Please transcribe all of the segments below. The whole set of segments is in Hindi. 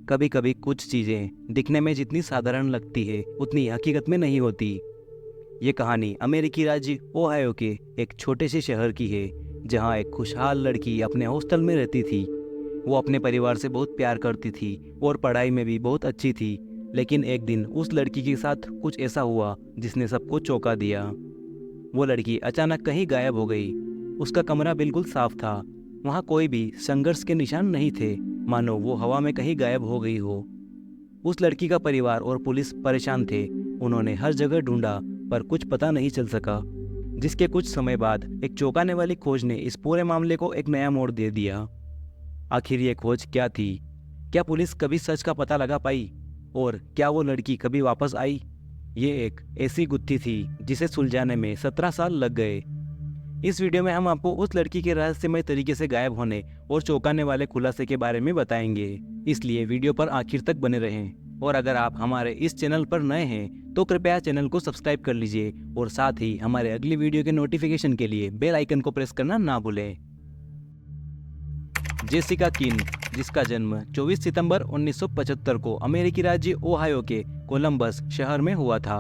कभी कभी कुछ चीज़ें दिखने में जितनी साधारण लगती है उतनी हकीकत में नहीं होती। ये कहानी अमेरिकी राज्य ओहायो के एक छोटे से शहर की है, जहाँ एक खुशहाल लड़की अपने हॉस्टल में रहती थी। वो अपने परिवार से बहुत प्यार करती थी और पढ़ाई में भी बहुत अच्छी थी। लेकिन एक दिन उस लड़की के साथ कुछ ऐसा हुआ जिसने सबको चौंका दिया। वो लड़की अचानक कहीं गायब हो गई। उसका कमरा बिल्कुल साफ था, वहाँ कोई भी संघर्ष के निशान नहीं थे, मानो वो हवा में कहीं गायब हो गई हो। उस लड़की का परिवार और पुलिस परेशान थे। उन्होंने हर जगह ढूंढा पर कुछ पता नहीं चल सका। जिसके कुछ समय बाद एक चौंकाने वाली खोज ने इस पूरे मामले को एक नया मोड़ दे दिया। आखिर ये खोज क्या थी? क्या पुलिस कभी सच का पता लगा पाई? और क्या वो लड़की कभी वापस आई? ये एक ऐसी गुत्थी थी जिसे सुलझाने में 17 साल लग गए। इस वीडियो में हम आपको उस लड़की के रहस्यमय तरीके से गायब होने और चौंकाने वाले खुलासे के बारे में बताएंगे, इसलिए वीडियो पर आखिर तक बने रहें। और अगर आप हमारे इस चैनल पर नए हैं तो कृपया चैनल को सब्सक्राइब कर लीजिए और साथ ही हमारे अगली वीडियो के नोटिफिकेशन के लिए बेल आइकन को प्रेस करना ना भूलें। जेसिका किन, जिसका जन्म 24 सितंबर 1975 को अमेरिकी राज्य ओहायो के कोलंबस शहर में हुआ था।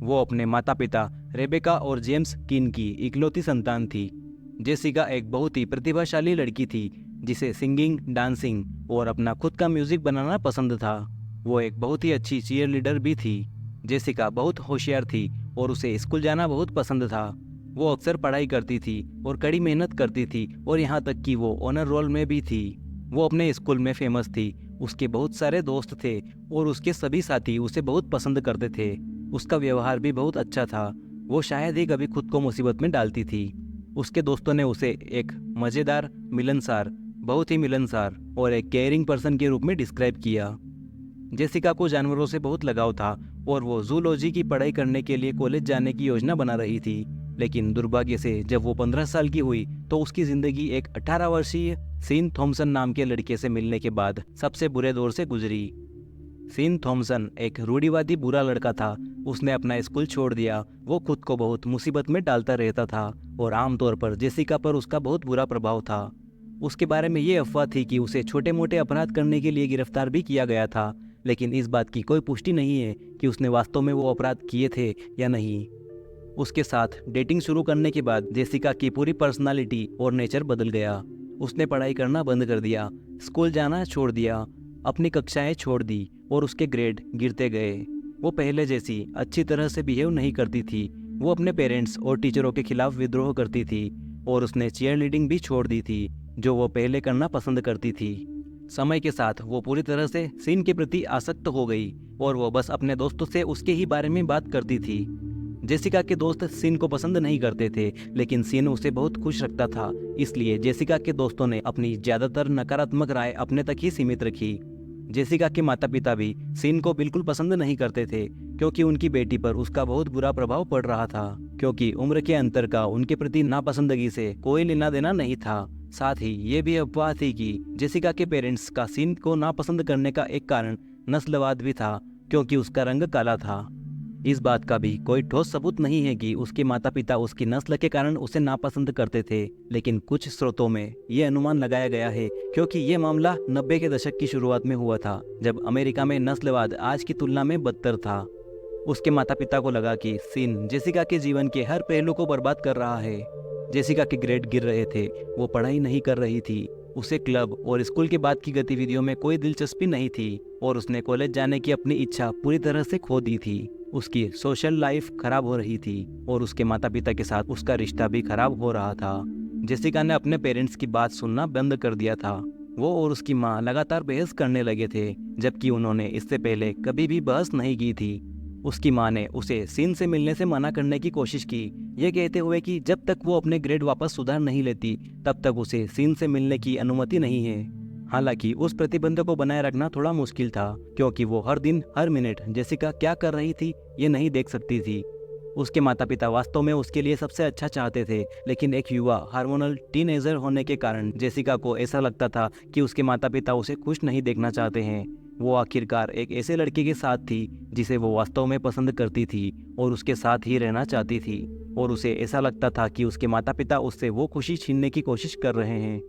वो अपने माता पिता रेबेका और जेम्स किन की इकलौती संतान थी। जेसिका एक बहुत ही प्रतिभाशाली लड़की थी जिसे सिंगिंग, डांसिंग और अपना खुद का म्यूजिक बनाना पसंद था। वो एक बहुत ही अच्छी चीयर लीडर भी थी। जेसिका बहुत होशियार थी और उसे स्कूल जाना बहुत पसंद था। वो अक्सर पढ़ाई करती थी और कड़ी मेहनत करती थी और यहाँ तक कि वो ऑनर रोल में भी थी। वो अपने स्कूल में फेमस थी। उसके बहुत सारे दोस्त थे और उसके सभी साथी उसे बहुत पसंद करते थे। उसका व्यवहार भी बहुत अच्छा था। वो शायद ही कभी खुद को मुसीबत में डालती थी। उसके दोस्तों ने उसे एक मज़ेदार, मिलनसार, बहुत ही मिलनसार और एक केयरिंग पर्सन के रूप में डिस्क्राइब किया। जेसिका को जानवरों से बहुत लगाव था और वो जूलॉजी की पढ़ाई करने के लिए कॉलेज जाने की योजना बना रही थी। लेकिन दुर्भाग्य से जब वो 15 साल की हुई तो उसकी जिंदगी एक 18 वर्षीय सीन थॉमसन नाम के लड़के से मिलने के बाद सबसे बुरे दौर से गुजरी। सीन थॉमसन एक रूढ़िवादी बुरा लड़का था। उसने अपना स्कूल छोड़ दिया। वो खुद को बहुत मुसीबत में डालता रहता था और आमतौर पर जेसिका पर उसका बहुत बुरा प्रभाव था। उसके बारे में ये अफवाह थी कि उसे छोटे मोटे अपराध करने के लिए गिरफ्तार भी किया गया था, लेकिन इस बात की कोई पुष्टि नहीं है कि उसने वास्तव में वो अपराध किए थे या नहीं। उसके साथ डेटिंग शुरू करने के बाद जेसिका की पूरी पर्सनालिटी और नेचर बदल गया। उसने पढ़ाई करना बंद कर दिया, स्कूल जाना छोड़ दिया, अपनी कक्षाएं छोड़ दी और उसके ग्रेड गिरते गए। वो पहले जैसी अच्छी तरह से बिहेव नहीं करती थी। वो अपने पेरेंट्स और टीचरों के खिलाफ विद्रोह करती थी और उसने चीयर लीडिंग भी छोड़ दी थी, जो वो पहले करना पसंद करती थी। समय के साथ वो पूरी तरह से सीन के प्रति आसक्त हो गई और वो बस अपने दोस्तों से उसके ही बारे में बात करती थी। जेसिका के दोस्त सीन को पसंद नहीं करते थे, लेकिन सीन उसे बहुत खुश रखता था। इसलिए जेसिका के दोस्तों ने अपनी ज्यादातर नकारात्मक राय अपने तक ही सीमित रखी। जेसिका के माता पिता भी सीन को बिल्कुल पसंद नहीं करते थे, क्योंकि उनकी बेटी पर उसका बहुत बुरा प्रभाव पड़ रहा था। क्योंकि उम्र के अंतर का उनके प्रति नापसंदगी से कोई लेना देना नहीं था। साथ ही ये भी अफवाह थी कि जेसिका के पेरेंट्स का सीन को नापसंद करने का एक कारण नस्लवाद भी था, क्योंकि उसका रंग काला था। इस बात का भी कोई ठोस सबूत नहीं है कि उसके माता पिता उसकी नस्ल के कारण उसे नापसंद करते थे, लेकिन कुछ स्रोतों में ये अनुमान लगाया गया है, क्योंकि ये मामला 90 के दशक की शुरुआत में हुआ था, जब अमेरिका में नस्लवाद आज की तुलना में बदतर था। उसके माता पिता को लगा कि सीन जेसिका के जीवन के हर पहलू को बर्बाद कर रहा है। जेसिका के ग्रेड गिर रहे थे, वो पढ़ाई नहीं कर रही थी, उसे क्लब और स्कूल के बाद की गतिविधियों में कोई दिलचस्पी नहीं थी और उसने कॉलेज जाने की अपनी इच्छा पूरी तरह से खो दी थी। उसकी सोशल लाइफ खराब हो रही थी और उसके माता पिता के साथ उसका रिश्ता भी खराब हो रहा था। जेसिका ने अपने पेरेंट्स की बात सुनना बंद कर दिया था। वो और उसकी माँ लगातार बहस करने लगे थे, जबकि उन्होंने इससे पहले कभी भी बहस नहीं की थी। उसकी माँ ने उसे सीन से मिलने से मना करने की कोशिश की, ये कहते हुए कि जब तक वो अपने ग्रेड वापस सुधार नहीं लेती तब तक उसे सीन से मिलने की अनुमति नहीं है। हालांकि उस प्रतिबंध को बनाए रखना थोड़ा मुश्किल था, क्योंकि वो हर दिन हर मिनट जेसिका क्या कर रही थी ये नहीं देख सकती थी। उसके माता पिता वास्तव में उसके लिए सबसे अच्छा चाहते थे, लेकिन एक युवा हार्मोनल टीनेजर होने के कारण जेसिका को ऐसा लगता था कि उसके माता पिता उसे खुश नहीं देखना चाहते हैं। वो आखिरकार एक ऐसे लड़के के साथ थी जिसे वो वास्तव में पसंद करती थी और उसके साथ ही रहना चाहती थी, और उसे ऐसा लगता था कि उसके माता पिता उससे वो खुशी छीनने की कोशिश कर रहे हैं।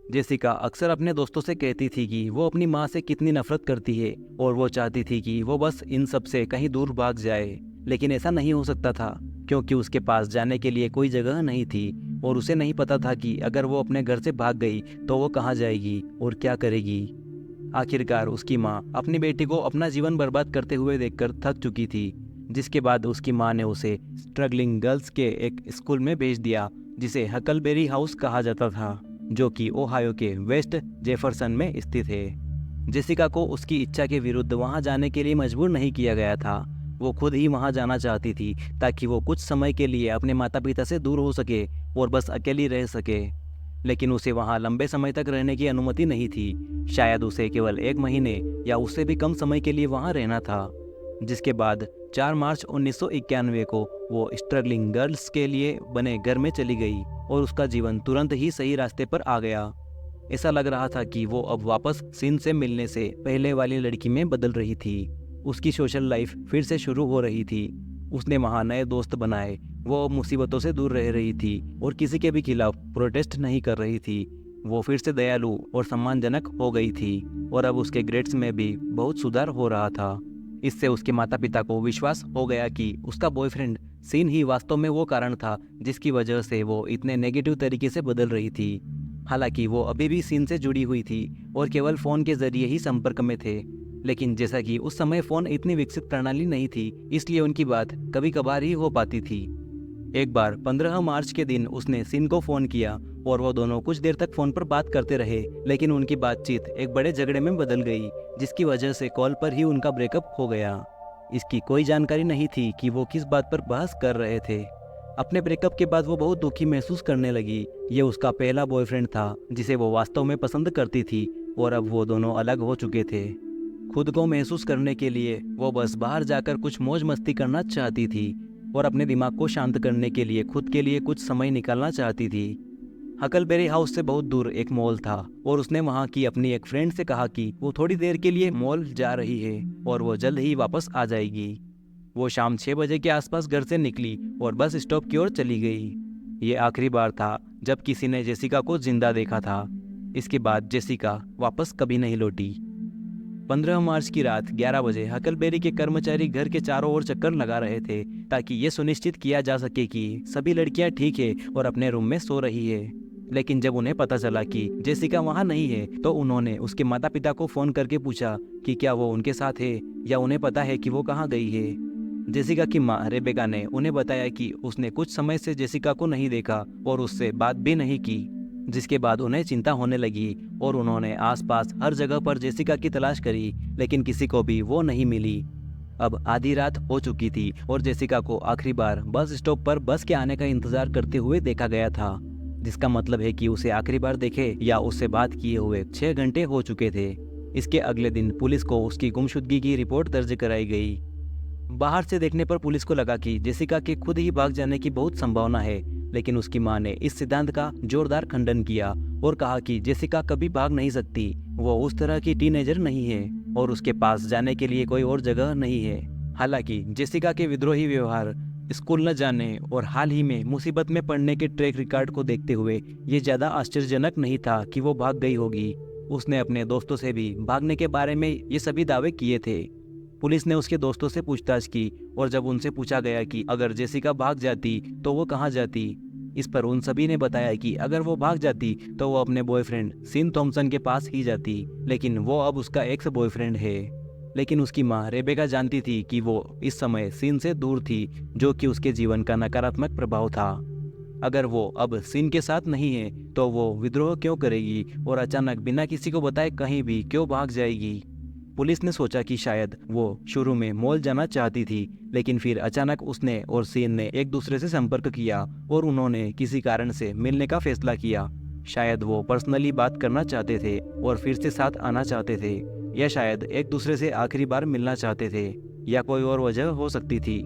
जेसिका अक्सर अपने दोस्तों से कहती थी कि वो अपनी माँ से कितनी नफरत करती है और वो चाहती थी कि वो बस इन सब से कहीं दूर भाग जाए। लेकिन ऐसा नहीं हो सकता था क्योंकि उसके पास जाने के लिए कोई जगह नहीं थी और उसे नहीं पता था कि अगर वो अपने घर से भाग गई तो वो कहाँ जाएगी और क्या करेगी। आखिरकार उसकी माँ अपनी बेटी को अपना जीवन बर्बाद करते हुए देखकर थक चुकी थी, जिसके बाद उसकी माँ ने उसे स्ट्रगलिंग गर्ल्स के एक स्कूल में भेज दिया जिसे हकलबेरी हाउस कहा जाता था, जो कि ओहायो के वेस्ट जेफरसन में स्थित है। जेसिका को उसकी इच्छा के विरुद्ध वहां जाने के लिए मजबूर नहीं किया गया था। वो खुद ही वहां जाना चाहती थी ताकि वो कुछ समय के लिए अपने माता पिता से दूर हो सके और बस अकेली रह सके। लेकिन उसे वहां लंबे समय तक रहने की अनुमति नहीं थी। शायद उसे केवल 1 महीने या उससे भी कम समय के लिए वहां रहना था। जिसके बाद 4 मार्च 1991 को वो स्ट्रगलिंग गर्ल्स के लिए बने घर में चली गई और उसका जीवन तुरंत ही सही रास्ते पर आ गया। ऐसा लग रहा था कि वो अब वापस सीन से मिलने से पहले वाली लड़की में बदल रही थी। उसकी सोशल लाइफ फिर से शुरू हो रही थी। उसने वहाँ नए दोस्त बनाए। वो अब मुसीबतों से दूर रह रही थी और किसी के भी खिलाफ प्रोटेस्ट नहीं कर रही थी। वो फिर से दयालु और सम्मानजनक हो गई थी और अब उसके ग्रेड्स में भी बहुत सुधार हो रहा था। इससे उसके माता पिता को विश्वास हो गया कि उसका बॉयफ्रेंड सीन ही वास्तव में वो कारण था जिसकी वजह से वो इतने नेगेटिव तरीके से बदल रही थी। हालांकि वो अभी भी सीन से जुड़ी हुई थी और केवल फ़ोन के जरिए ही संपर्क में थे। लेकिन जैसा कि उस समय फ़ोन इतनी विकसित प्रणाली नहीं थी, इसलिए उनकी बात कभी कभार ही हो पाती थी। एक बार 15 मार्च के दिन उसने सीन को फ़ोन किया और वो दोनों कुछ देर तक फ़ोन पर बात करते रहे, लेकिन उनकी बातचीत एक बड़े झगड़े में बदल गई, जिसकी वजह से कॉल पर ही उनका ब्रेकअप हो गया। इसकी कोई जानकारी नहीं थी कि वो किस बात पर बहस कर रहे थे। अपने ब्रेकअप के बाद वो बहुत दुखी महसूस करने लगी। ये उसका पहला बॉयफ्रेंड था जिसे वो वास्तव में पसंद करती थी और अब वो दोनों अलग हो चुके थे। खुद को महसूस करने के लिए वो बस बाहर जाकर कुछ मौज मस्ती करना चाहती थी और अपने दिमाग को शांत करने के लिए खुद के लिए कुछ समय निकालना चाहती थी। हकलबेरी हाउस से बहुत दूर एक मॉल था और उसने वहां की अपनी एक फ्रेंड से कहा कि वो थोड़ी देर के लिए मॉल जा रही है और वो जल्द ही वापस आ जाएगी। वो शाम 6 बजे के आसपास घर से निकली और बस स्टॉप की ओर चली गई। ये आखिरी बार था जब किसी ने जेसिका को जिंदा देखा था। इसके बाद जेसिका वापस कभी नहीं लौटी। 15 मार्च की रात 11 बजे हकलबेरी के कर्मचारी घर के चारों ओर चक्कर लगा रहे थे ताकि ये सुनिश्चित किया जा सके कि सभी लड़कियां ठीक है और अपने रूम में सो रही है। लेकिन जब उन्हें पता चला कि जेसिका वहां नहीं है तो उन्होंने उसके माता पिता को फोन करके पूछा कि क्या वो उनके साथ है या उन्हें पता है कि वो कहाँ गई है। जेसिका की माँ रेबेका ने उन्हें बताया कि उसने कुछ समय से जेसिका को नहीं देखा और उससे बात भी नहीं की, जिसके बाद उन्हें चिंता होने लगी और उन्होंने आसपास हर जगह पर जेसिका की तलाश करी, लेकिन किसी को भी वो नहीं मिली। अब आधी रात हो चुकी थी और जेसिका को आखिरी बार बस स्टॉप पर बस के आने का इंतजार करते हुए देखा गया था, जिसका मतलब है कि उसे आखिरी बार देखे या उससे बात किए हुए 6 घंटे हो चुके थे। इसके अगले दिन पुलिस को उसकी गुमशुदगी की रिपोर्ट दर्ज कराई गई। बाहर से देखने पर पुलिस को लगा कि जेसिका के खुद ही भाग जाने की बहुत संभावना है, लेकिन उसकी मां ने इस सिद्धांत का जोरदार खंडन किया और कहा कि जेसिका कभी भाग नहीं सकती। वो उस तरह की टीनेजर नहीं है और उसके पास जाने के लिए कोई और जगह नहीं है। हालांकि जेसिका के विद्रोही व्यवहार, स्कूल न जाने और हाल ही में मुसीबत में पड़ने के ट्रैक रिकॉर्ड को देखते हुए ये ज्यादा आश्चर्यजनक नहीं था कि वो भाग गई होगी। उसने अपने दोस्तों से भी भागने के बारे में ये सभी दावे किए थे। पुलिस ने उसके दोस्तों से पूछताछ की और जब उनसे पूछा गया कि अगर जेसिका भाग जाती तो वो कहाँ जाती, इस पर उन सभी ने बताया कि अगर वो भाग जाती तो वो अपने बॉयफ्रेंड सीन थॉम्सन के पास ही जाती, लेकिन वो अब उसका एक्स बॉयफ्रेंड है। लेकिन उसकी माँ रेबेका जानती थी कि वो इस समय सीन से दूर थी, जो कि उसके जीवन का नकारात्मक प्रभाव था। अगर वो अब सीन के साथ नहीं है तो वो विद्रोह क्यों करेगी और अचानक बिना किसी को बताए कहीं भी क्यों भाग जाएगी। पुलिस ने सोचा कि शायद वो शुरू में मॉल जाना चाहती थी, लेकिन फिर अचानक उसने और सीन ने एक दूसरे से संपर्क किया और उन्होंने किसी कारण से मिलने का फैसला किया। शायद वो पर्सनली बात करना चाहते थे और फिर से साथ आना चाहते थे, या शायद एक दूसरे से आखिरी बार मिलना चाहते थे, या कोई और वजह हो सकती थी।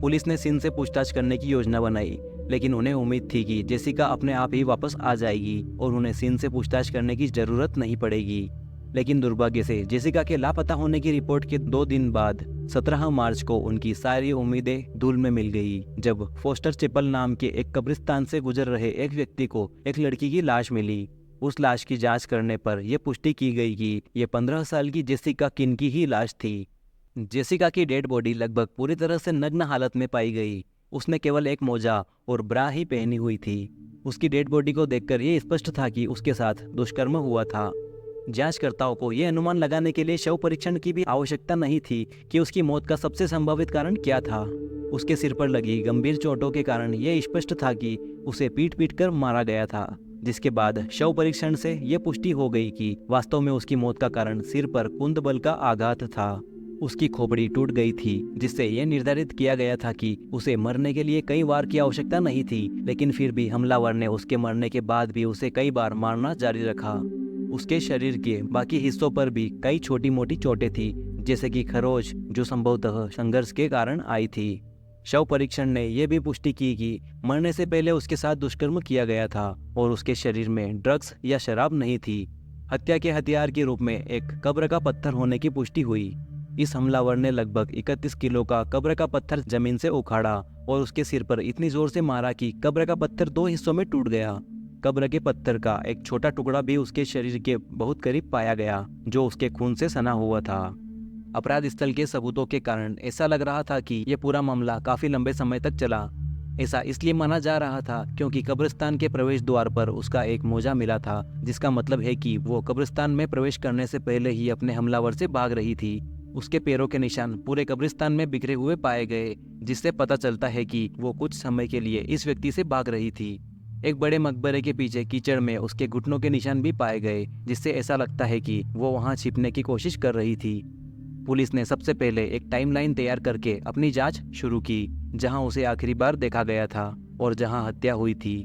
पुलिस ने सीन से पूछताछ करने की योजना बनाई, लेकिन उन्हें उम्मीद थी कि जेसिका अपने आप ही वापस आ जाएगी और उन्हें सीन से पूछताछ करने की जरूरत नहीं पड़ेगी। लेकिन दुर्भाग्य से जेसिका के लापता होने की रिपोर्ट के 2 दिन बाद 17 मार्च को उनकी सारी उम्मीदें धूल में मिल गई, जब फोस्टर चैपल नाम के एक कब्रिस्तान से गुजर रहे एक व्यक्ति को एक लड़की की लाश मिली। उस लाश की जांच करने पर यह पुष्टि की गई कि ये 15 साल की जेसिका किन की ही लाश थी। जेसिका की डेड बॉडी लगभग पूरी तरह से नग्न हालत में पाई गई। उसने केवल एक मोजा और ब्रा ही पहनी हुई थी। उसकी डेड बॉडी को देखकर यह स्पष्ट था कि उसके साथ दुष्कर्म हुआ था। जांचकर्ताओं को यह अनुमान लगाने के लिए शव परीक्षण की भी आवश्यकता नहीं थी कि उसकी मौत का सबसे संभावित कारण क्या था। उसके सिर पर लगी गंभीर चोटों के कारण यह स्पष्ट था कि उसे पीट कर मारा गया था, जिसके बाद शव परीक्षण से यह पुष्टि हो गई कि वास्तव में उसकी मौत का कारण सिर पर कुंद बल का आघात था। उसकी खोपड़ी टूट गई थी, जिससे यह निर्धारित किया गया था कि उसे मरने के लिए कई वार की आवश्यकता नहीं थी, लेकिन फिर भी हमलावर ने उसके मरने के बाद भी उसे कई बार मारना जारी रखा। उसके शरीर के बाकी हिस्सों पर भी कई छोटी मोटी चोटें थी, जैसे कि खरोच, जो संभवतः संघर्ष के कारण आई थी। शव परीक्षण ने यह भी पुष्टि की कि मरने से पहले उसके साथ दुष्कर्म किया गया था और उसके शरीर में ड्रग्स या शराब नहीं थी। हत्या के हथियार के रूप में एक कब्र का पत्थर होने की पुष्टि हुई। इस हमलावर ने लगभग 31 किलो का कब्र का पत्थर जमीन से उखाड़ा और उसके सिर पर इतनी जोर से मारा कि कब्र का पत्थर 2 हिस्सों में टूट गया। कब्र के पत्थर का एक छोटा टुकड़ा भी उसके शरीर के बहुत करीब पाया गया, जो उसके खून से सना हुआ था। अपराध स्थल के सबूतों के कारण ऐसा लग रहा था कि यह पूरा मामला काफी लंबे समय तक चला। ऐसा इसलिए माना जा रहा था क्योंकि कब्रिस्तान के प्रवेश द्वार पर उसका एक मोजा मिला था, जिसका मतलब है कि वो कब्रिस्तान में प्रवेश करने से पहले ही अपने हमलावर से भाग रही थी। उसके पैरों के निशान पूरे कब्रिस्तान में बिखरे हुए पाए गए, जिससे पता चलता है कि वो कुछ समय के लिए इस व्यक्ति से भाग रही थी। एक बड़े मकबरे के पीछे कीचड़ में उसके घुटनों के निशान भी पाए गए, जिससे ऐसा लगता है कि वो वहां छिपने की कोशिश कर रही थी। पुलिस ने सबसे पहले एक टाइमलाइन तैयार करके अपनी जांच शुरू की, जहां उसे आखिरी बार देखा गया था और जहां हत्या हुई थी।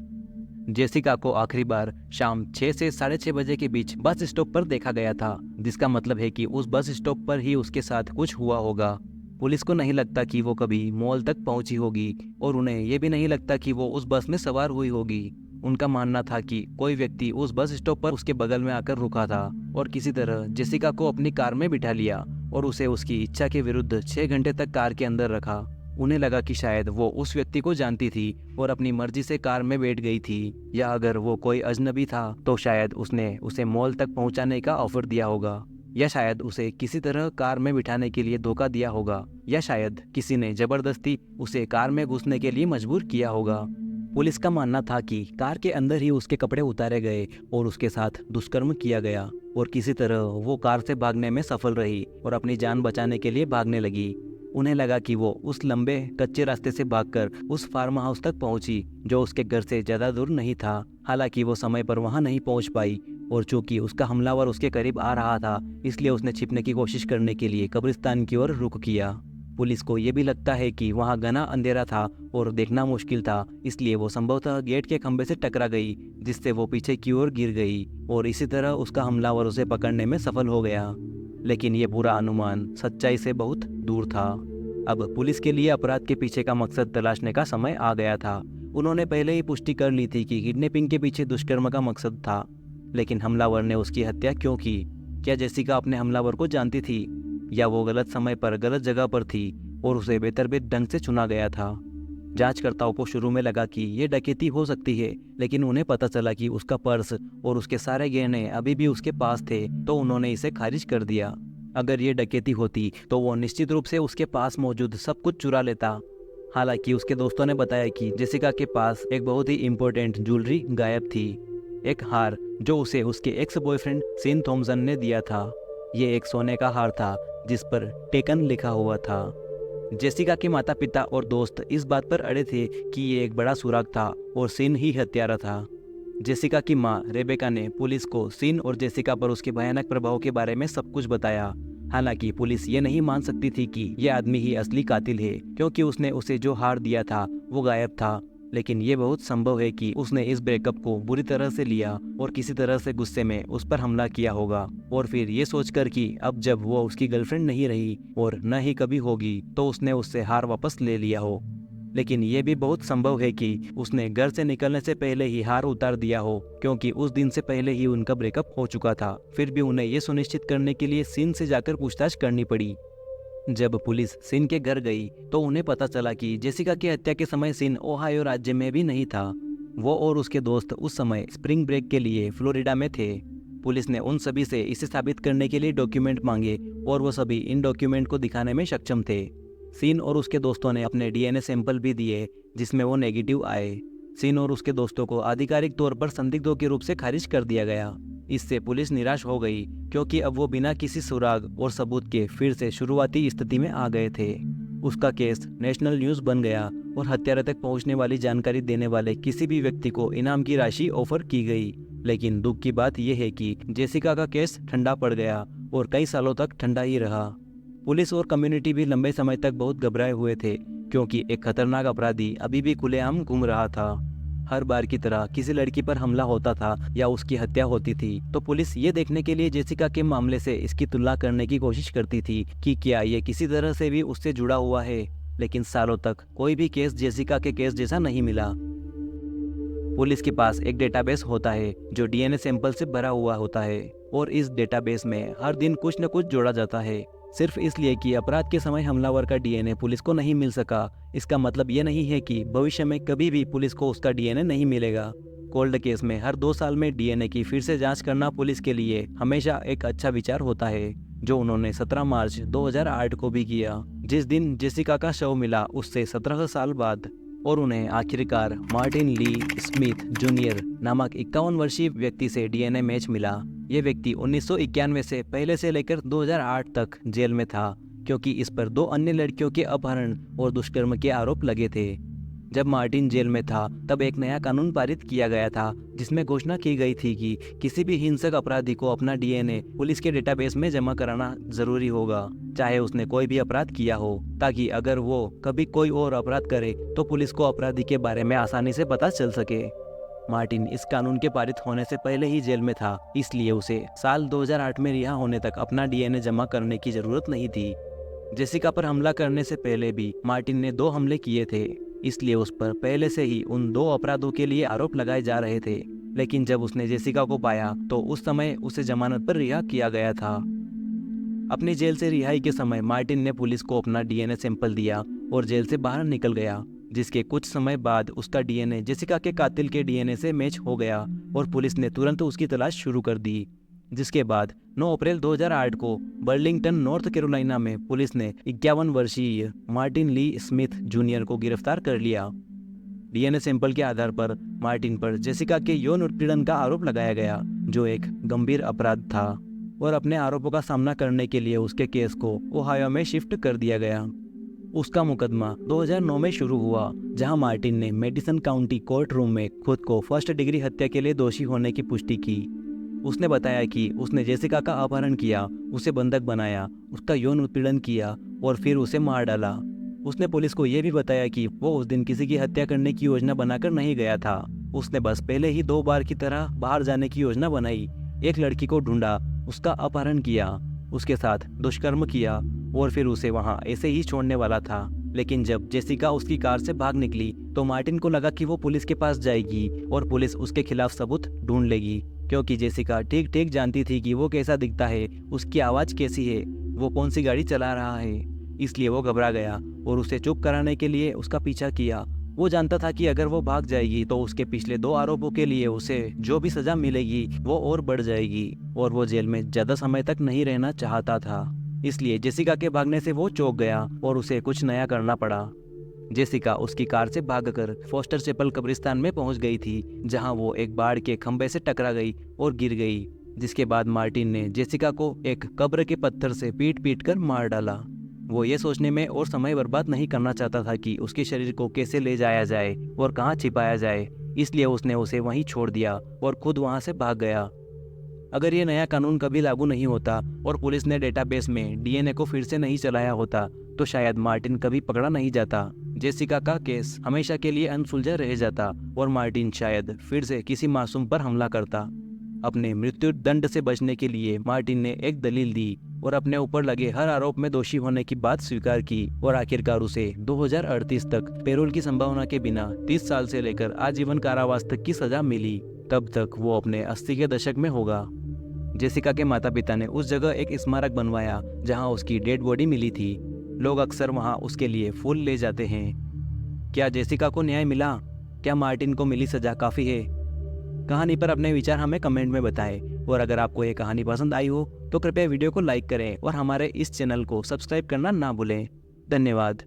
जेसिका को आखिरी बार शाम 6 से 6:30 बजे के बीच बस स्टॉप पर देखा गया था, जिसका मतलब है कि उस बस स्टॉप पर ही उसके साथ कुछ हुआ होगा। पुलिस को नहीं लगता कि वो कभी मॉल तक पहुंची होगी और उन्हें यह भी नहीं लगता कि वो उस बस में सवार हुई होगी। उनका मानना था कि कोई व्यक्ति उस बस स्टॉप पर उसके बगल में आकर रुका था और किसी तरह जेसिका को अपनी कार में बिठा लिया और उसे उसकी इच्छा के विरुद्ध 6 घंटे तक कार के अंदर रखा। उन्हें लगा कि शायद वो उस व्यक्ति को जानती थी और अपनी मर्जी से कार में बैठ गई थी, या अगर वो कोई अजनबी था तो शायद उसने उसे मॉल तक पहुंचाने का ऑफर दिया होगा, या शायद उसे किसी तरह कार में बिठाने के लिए धोखा दिया होगा, या शायद किसी ने जबरदस्ती उसे कार में घुसने के लिए मजबूर किया होगा। पुलिस का मानना था कि कार के अंदर ही उसके कपड़े उतारे गए और उसके साथ दुष्कर्म किया गया और किसी तरह वो कार से भागने में सफल रही और अपनी जान बचाने के लिए भागने लगी। उन्हें लगा कि वो उस लंबे कच्चे रास्ते से भागकर उस फार्म हाउस तक पहुंची, जो उसके घर से ज्यादा दूर नहीं था। हालांकि वो समय पर वहां नहीं पहुंच पाई और चूंकि उसका हमलावर उसके करीब आ रहा था, इसलिए उसने छिपने की कोशिश करने के लिए कब्रिस्तान की ओर रुख किया। पुलिस को यह भी लगता है कि वहां घना अंधेरा था और देखना मुश्किल था, इसलिए वो संभवतः गेट के खंभे से टकरा गई, जिससे वो पीछे की ओर गिर गई और इसी तरह उसका हमलावर उसे पकड़ने में सफल हो गया। लेकिन ये पूरा अनुमान सच्चाई से बहुत दूर था। अब पुलिस के लिए अपराध के पीछे का मकसद तलाशने का समय आ गया था। उन्होंने पहले ही पुष्टि कर ली थी कि किडनैपिंग के पीछे दुष्कर्म का मकसद था, लेकिन हमलावर ने उसकी हत्या क्यों की? क्या जेसिका अपने हमलावर को जानती थी, या वो गलत समय पर गलत जगह पर थी और उसे बेतरतीब ढंग से चुना गया था? जांचकर्ताओं को शुरू में लगा कि ये डकैती हो सकती है, लेकिन उन्हें पता चला कि उसका पर्स और उसके सारे गहने अभी भी उसके पास थे, तो उन्होंने इसे खारिज कर दिया। अगर ये डकैती होती तो वो निश्चित रूप से उसके पास मौजूद सब कुछ चुरा लेता। हालांकि उसके दोस्तों ने बताया कि जेसिका के पास एक बहुत ही इम्पोर्टेंट ज्वेलरी गायब थी, एक हार जो उसे उसके एक्स बॉयफ्रेंड सीन थॉमसन ने दिया था। ये एक सोने का हार था जिस पर टेकन लिखा हुआ था। जेसिका के माता पिता और दोस्त इस बात पर अड़े थे कि ये एक बड़ा सुराग था और सीन ही हत्यारा था। जेसिका की माँ रेबेका ने पुलिस को सीन और जेसिका पर उसके भयानक प्रभाव के बारे में सब कुछ बताया। हालांकि पुलिस ये नहीं मान सकती थी कि यह आदमी ही असली कातिल है, क्योंकि उसने उसे जो हार दिया था वो गायब था। लेकिन ये बहुत संभव है कि उसने इस ब्रेकअप को बुरी तरह से लिया और किसी तरह से गुस्से में उस पर हमला किया होगा, और फिर ये सोचकर कि अब जब वो उसकी गर्लफ्रेंड नहीं रही और न ही कभी होगी, तो उसने उससे हार वापस ले लिया हो। लेकिन ये भी बहुत संभव है कि उसने घर से निकलने से पहले ही हार उतार दिया हो, क्योंकि उस दिन से पहले ही उनका ब्रेकअप हो चुका था। फिर भी उन्हें ये सुनिश्चित करने के लिए सीन से जाकर पूछताछ करनी पड़ी। जब पुलिस सीन के घर गई तो उन्हें पता चला कि जेसिका की हत्या के समय सीन ओहायो राज्य में भी नहीं था। वो और उसके दोस्त उस समय स्प्रिंग ब्रेक के लिए फ्लोरिडा में थे। पुलिस ने उन सभी से इसे साबित करने के लिए डॉक्यूमेंट मांगे और वो सभी इन डॉक्यूमेंट को दिखाने में सक्षम थे। सीन और उसके दोस्तों ने अपने डीएनए सैंपल भी दिए जिसमें वो नेगेटिव आए। सीन और उसके दोस्तों को आधिकारिक तौर पर संदिग्धों के रूप से खारिज कर दिया गया। इससे पुलिस निराश हो गई क्योंकि अब वो बिना किसी सुराग और सबूत के फिर से शुरुआती स्थिति में आ गए थे। उसका केस नेशनल न्यूज़ बन गया और हत्यारे तक पहुंचने वाली जानकारी देने वाले किसी भी व्यक्ति को इनाम की राशि ऑफर की गई। लेकिन दुख की बात यह है कि जेसिका का केस ठंडा पड़ गया और कई सालों तक ठंडा ही रहा। पुलिस और कम्युनिटी भी लंबे समय तक बहुत घबराए हुए थे क्योंकि एक खतरनाक अपराधी अभी भी खुलेआम घूम रहा था। हर बार की तरह किसी लड़की पर हमला होता था या उसकी हत्या होती थी तो पुलिस ये देखने के लिए जेसिका के मामले से इसकी तुलना करने की कोशिश करती थी कि क्या ये किसी तरह से भी उससे जुड़ा हुआ है। लेकिन सालों तक कोई भी केस जेसिका के केस जैसा नहीं मिला। पुलिस के पास एक डेटाबेस होता है जो डीएनए सैंपल से भरा हुआ होता है और इस डेटाबेस में हर दिन कुछ न कुछ जोड़ा जाता है। सिर्फ इसलिए कि अपराध के समय हमलावर का डीएनए पुलिस को नहीं मिल सका, इसका मतलब ये नहीं है कि भविष्य में कभी भी पुलिस को उसका डीएनए नहीं मिलेगा। कोल्ड केस में हर 2 साल में डीएनए की फिर से जांच करना पुलिस के लिए हमेशा एक अच्छा विचार होता है, जो उन्होंने 17 मार्च 2008 को भी किया, जिस दिन जेसिका का शव मिला उससे 17 साल बाद। और उन्हें आखिरकार मार्टिन ली स्मिथ जूनियर नामक 51 वर्षीय व्यक्ति से डीएनए मैच मिला। ये व्यक्ति 1991 से पहले से लेकर 2008 तक जेल में था क्योंकि इस पर 2 अन्य लड़कियों के अपहरण और दुष्कर्म के आरोप लगे थे। जब मार्टिन जेल में था तब एक नया कानून पारित किया गया था जिसमें घोषणा की गई थी कि किसी भी हिंसक अपराधी को अपना डीएनए पुलिस के डेटाबेस में जमा कराना जरूरी होगा, चाहे उसने कोई भी अपराध किया हो, ताकि अगर वो कभी कोई और अपराध करे तो पुलिस को अपराधी के बारे में आसानी से पता चल सके। मार्टिन इस कानून के पारित होने से पहले ही जेल में था, इसलिए उसे साल 2008 में रिहा होने तक अपना डीएनए जमा करने की जरूरत नहीं थी। जेसिका पर हमला करने से पहले भी मार्टिन ने 2 हमले किए थे, इसलिए उस पर पहले से ही उन 2 अपराधों के लिए आरोप लगाए जा रहे थे। लेकिन जब उसने जेसिका को पाया तो उस समय उसे जमानत पर रिहा किया गया था। अपनी जेल से रिहाई के समय मार्टिन ने पुलिस को अपना डीएनए सैंपल दिया और जेल से बाहर निकल गया, जिसके कुछ समय बाद उसका डीएनए जेसिका के कातिल के डीएनए से मैच हो गया और पुलिस ने तुरंत उसकी तलाश शुरू कर दी। जिसके बाद 9 अप्रैल 2008 को बर्लिंगटन नॉर्थ कैरोलिना में पुलिस ने 51 वर्षीय मार्टिन ली स्मिथ जूनियर को गिरफ्तार कर लिया। डीएनए सैंपल के आधार पर मार्टिन पर जेसिका के यौन उत्पीड़न का आरोप लगाया गया, जो एक गंभीर अपराध था, और अपने आरोपों का सामना करने के लिए उसके केस को ओहायो में शिफ्ट कर दिया गया। उसका मुकदमा 2009 में शुरू हुआ, जहां मार्टिन ने मेडिसन काउंटी कोर्ट रूम में खुद को फर्स्ट डिग्री हत्या के लिए दोषी होने की पुष्टि की। उसने बताया कि उसने जेसिका का अपहरण किया, उसे बंधक बनाया, उसका यौन उत्पीड़न किया और फिर उसे मार डाला। उसने पुलिस को यह भी बताया कि वो उस दिन किसी की हत्या करने की योजना बनाकर नहीं गया था। उसने बस पहले ही 2 बार की तरह बाहर जाने की योजना बनाई, एक लड़की को ढूंढा, उसका अपहरण किया, उसके साथ दुष्कर्म किया और फिर उसे वहां ऐसे ही छोड़ने वाला था। लेकिन जब जेसिका उसकी कार से भाग निकली तो मार्टिन को लगा कि वो पुलिस के पास जाएगी और पुलिस उसके खिलाफ सबूत ढूंढ लेगी, क्योंकि जेसिका ठीक ठीक जानती थी कि वो कैसा दिखता है, उसकी आवाज़ कैसी है, वो कौन सी गाड़ी चला रहा है। इसलिए वो घबरा गया और उसे चुप कराने के लिए उसका पीछा किया। वो जानता था कि अगर वो भाग जाएगी तो उसके पिछले 2 आरोपों के लिए उसे जो भी सजा मिलेगी वो और बढ़ जाएगी और वो जेल में ज़्यादा समय तक नहीं रहना चाहता था। इसलिए जेसिका के भागने से वो चौंक गया और उसे कुछ नया करना पड़ा। जेसिका उसकी कार से भागकर फोस्टर चैपल कब्रिस्तान में पहुंच गई थी, जहां वो एक बाड़ के खंभे से टकरा गई और गिर गई, जिसके बाद मार्टिन ने जेसिका को एक कब्र के पत्थर से पीट कर मार डाला। वो ये सोचने में और समय बर्बाद नहीं करना चाहता था कि उसके शरीर को कैसे ले जाया जाए और कहाँ छिपाया जाए, इसलिए उसने उसे वहीं छोड़ दिया और खुद वहाँ से भाग गया। अगर ये नया कानून कभी लागू नहीं होता और पुलिस ने डेटाबेस में डीएनए को फिर से नहीं चलाया होता तो शायद मार्टिन कभी पकड़ा नहीं जाता। जेसिका का केस हमेशा के लिए अनसुलझा रह जाता और मार्टिन शायद फिर से किसी मासूम पर हमला करता। अपने मृत्यु दंड से बचने के लिए मार्टिन ने एक दलील दी और अपने ऊपर लगे हर आरोप में दोषी होने की बात स्वीकार की और आखिरकार उसे 2038 तक पैरोल की संभावना के बिना 30 साल से लेकर आजीवन कारावास तक की सजा मिली। तब तक वो अपने 80 के दशक में होगा। जेसिका के माता पिता ने उस जगह एक स्मारक बनवाया जहां उसकी डेड बॉडी मिली थी। लोग अक्सर वहां उसके लिए फूल ले जाते हैं। क्या जेसिका को न्याय मिला? क्या मार्टिन को मिली सजा काफ़ी है? कहानी पर अपने विचार हमें कमेंट में बताएं। और अगर आपको ये कहानी पसंद आई हो तो कृपया वीडियो को लाइक करें और हमारे इस चैनल को सब्सक्राइब करना ना भूलें। धन्यवाद।